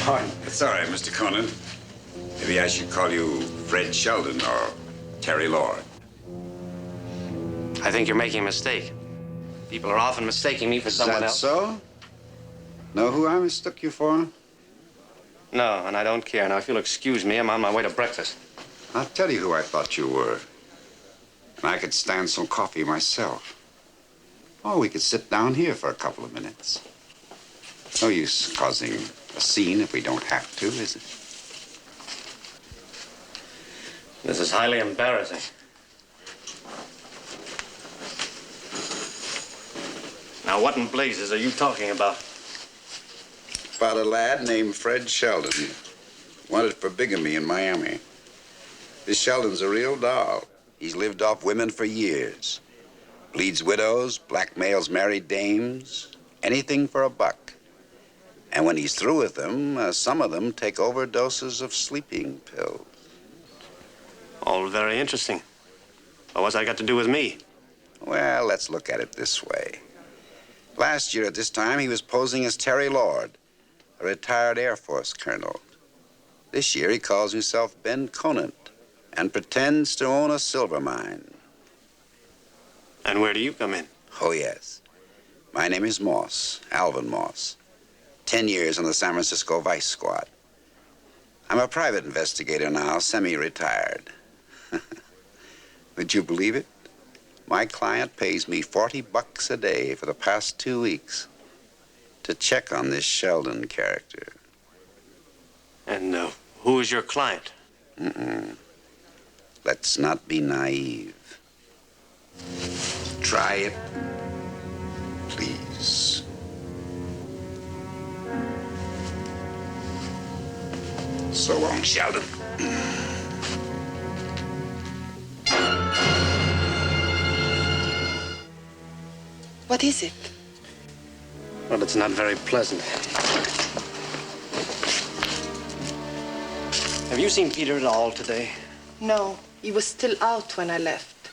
pardon. It's all right, Mr. Conan. Maybe I should call you Fred Sheldon or Terry Lord. I think you're making a mistake. People are often mistaking me for someone else. Is that so? Know who I mistook you for? No, and I don't care. Now, if you'll excuse me, I'm on my way to breakfast. I'll tell you who I thought you were. And I could stand some coffee myself. Or we could sit down here for a couple of minutes. No use causing a scene if we don't have to, is it? This is highly embarrassing. Now, what in blazes are you talking about? About a lad named Fred Sheldon, wanted for bigamy in Miami. This Sheldon's a real doll. He's lived off women for years. Bleeds widows, blackmails married dames, anything for a buck. And when he's through with them, some of them take overdoses of sleeping pills. All very interesting. But what's that got to do with me? Well, let's look at it this way. Last year at this time, he was posing as Terry Lord, a retired Air Force colonel. This year, he calls himself Ben Conan and pretends to own a silver mine. And where do you come in? Oh, yes. My name is Moss, Alvin Moss. 10 years on the San Francisco Vice Squad. I'm a private investigator now, semi-retired. Would you believe it? My client pays me $40 a day for the past 2 weeks to check on this Sheldon character. And who is your client? Let's not be naive. Try it, please. So long, Sheldon. What is it? Well, it's not very pleasant. Have you seen Peter at all today? No, he was still out when I left.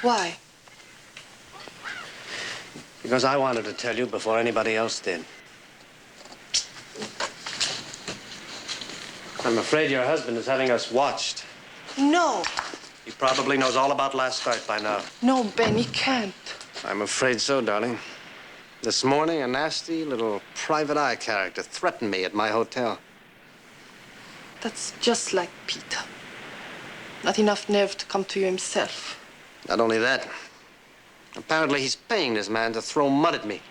Why? Because I wanted to tell you before anybody else did. I'm afraid your husband is having us watched. No. He probably knows all about last night by now. No, Ben, he can't. I'm afraid so, darling. This morning, a nasty little private eye character threatened me at my hotel. That's just like Peter. Not enough nerve to come to you himself. Not only that, apparently he's paying this man to throw mud at me.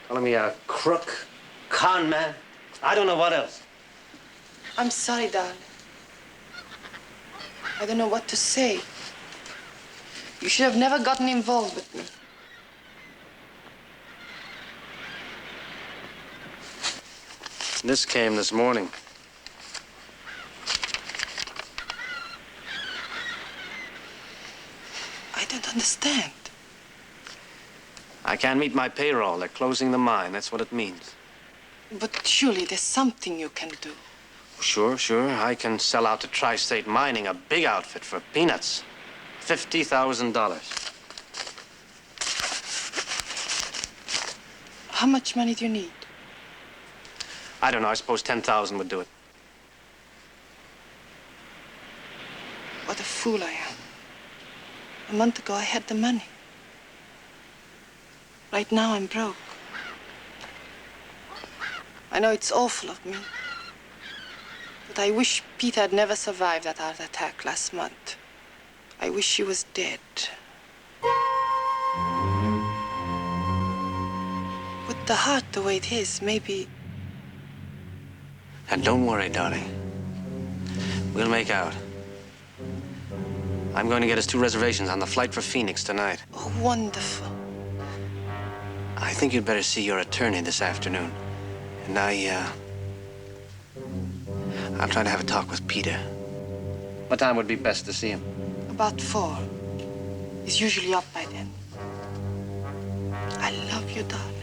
Calling me a crook, con man, I don't know what else. I'm sorry, darling. I don't know what to say. You should have never gotten involved with me. This came this morning. I don't understand. I can't meet my payroll. They're closing the mine. That's what it means. But surely there's something you can do. Sure. I can sell out to Tri-State Mining, a big outfit, for peanuts. $50,000. How much money do you need? I don't know. I suppose 10,000 would do it. What a fool I am. A month ago, I had the money. Right now, I'm broke. I know it's awful of me. But I wish Peter had never survived that heart attack last month. I wish he was dead. With the heart the way it is, maybe... And don't worry, darling. We'll make out. I'm going to get us 2 reservations on the flight for Phoenix tonight. Oh, wonderful. I think you'd better see your attorney this afternoon. And I'll try to have a talk with Peter. What time would be best to see him? About 4. He's usually up by then. I love you, darling.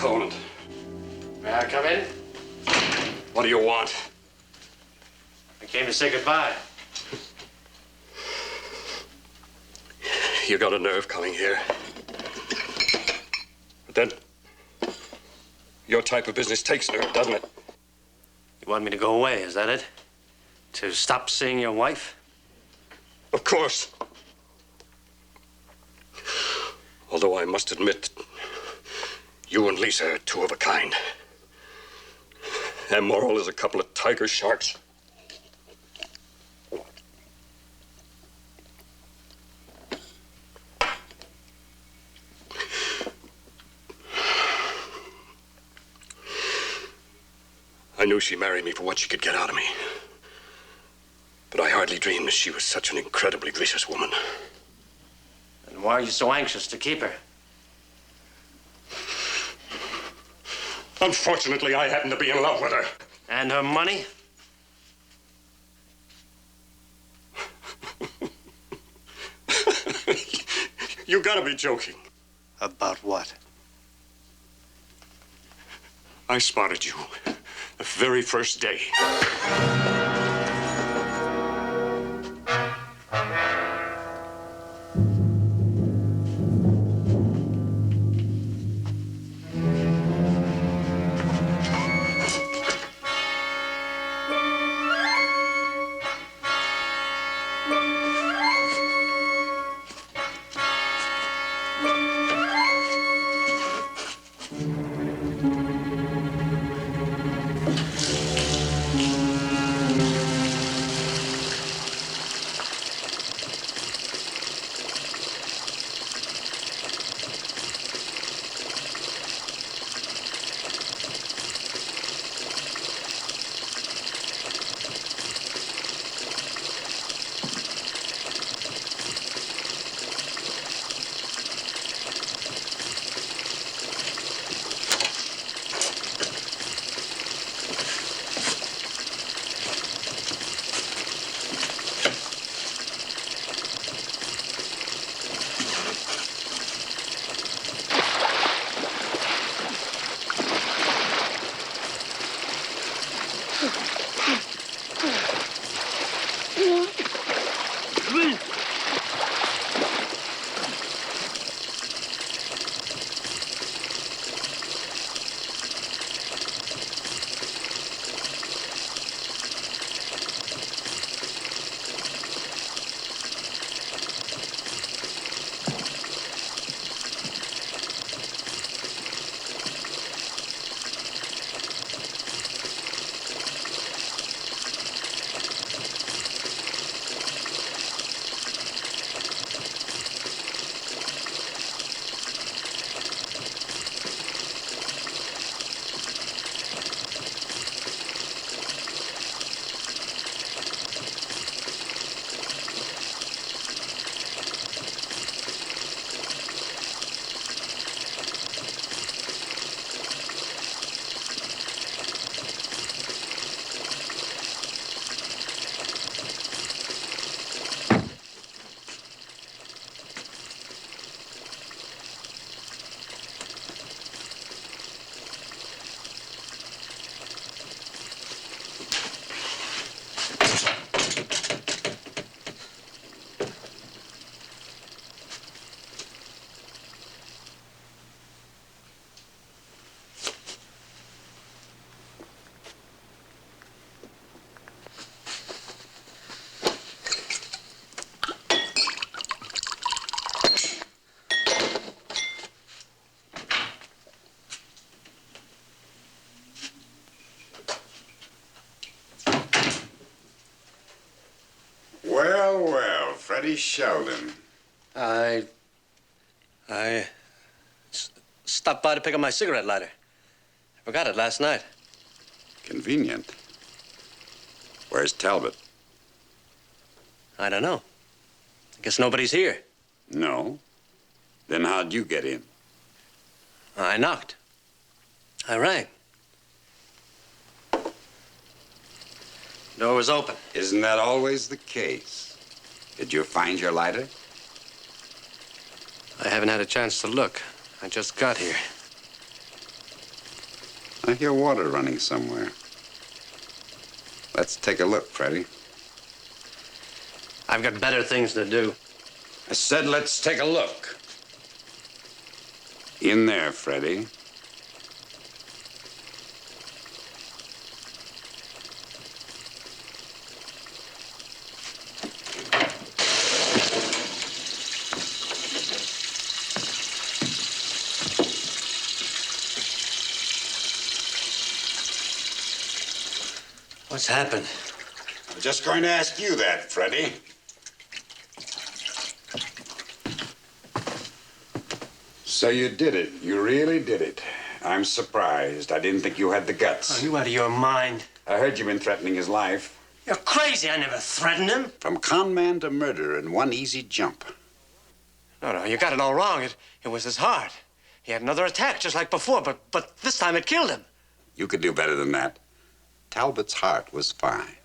Conan. May I come in? What do you want? I came to say goodbye. You got a nerve coming here. But then, your type of business takes nerve, doesn't it? You want me to go away, is that it? To stop seeing your wife? Of course. Although I must admit, you and Lisa are two of a kind. Immoral as a couple of tiger sharks. I knew she married me for what she could get out of me. But I hardly dreamed that she was such an incredibly vicious woman. And why are you so anxious to keep her? Unfortunately, I happen to be in love with her. And her money? You gotta be joking. About what? I spotted you the very first day. Well, well, Freddie Sheldon. I stopped by to pick up my cigarette lighter. I forgot it last night. Convenient. Where's Talbot? I don't know. I guess nobody's here. No. Then how'd you get in? I knocked. I rang. Door was open. Isn't that always the case? Did you find your lighter? I haven't had a chance to look. I just got here. I hear water running somewhere. Let's take a look, Freddie. I've got better things to do. I said let's take a look. In there, Freddie. What's happened? I'm just going to ask you that, Freddie. So you did it. You really did it. I'm surprised. I didn't think you had the guts. Are you out of your mind? I heard you've been threatening his life. You're crazy. I never threatened him. From con man to murder in one easy jump. No, you got it all wrong. It was his heart. He had another attack just like before, but this time it killed him. You could do better than that. Talbot's heart was fine.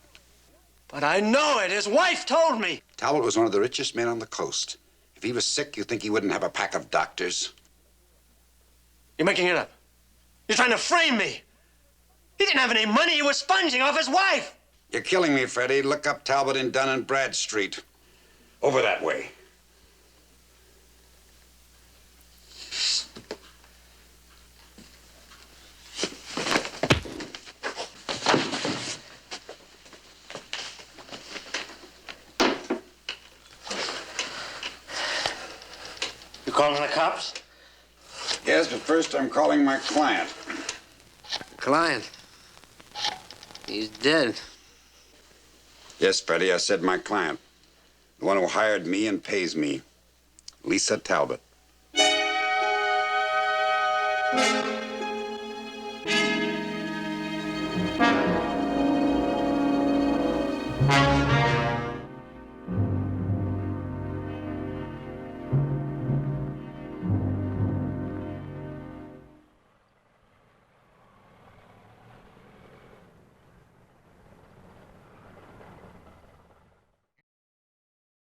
But I know it. His wife told me. Talbot was one of the richest men on the coast. If he was sick, you think he wouldn't have a pack of doctors? You're making it up. You're trying to frame me. He didn't have any money. He was sponging off his wife. You're killing me, Freddie. Look up Talbot in Dun and Bradstreet. Over that way. You calling the cops? Yes, but first I'm calling my client. Client. He's dead. Yes, Freddie, I said my client. The one who hired me and pays me. Lisa Talbot.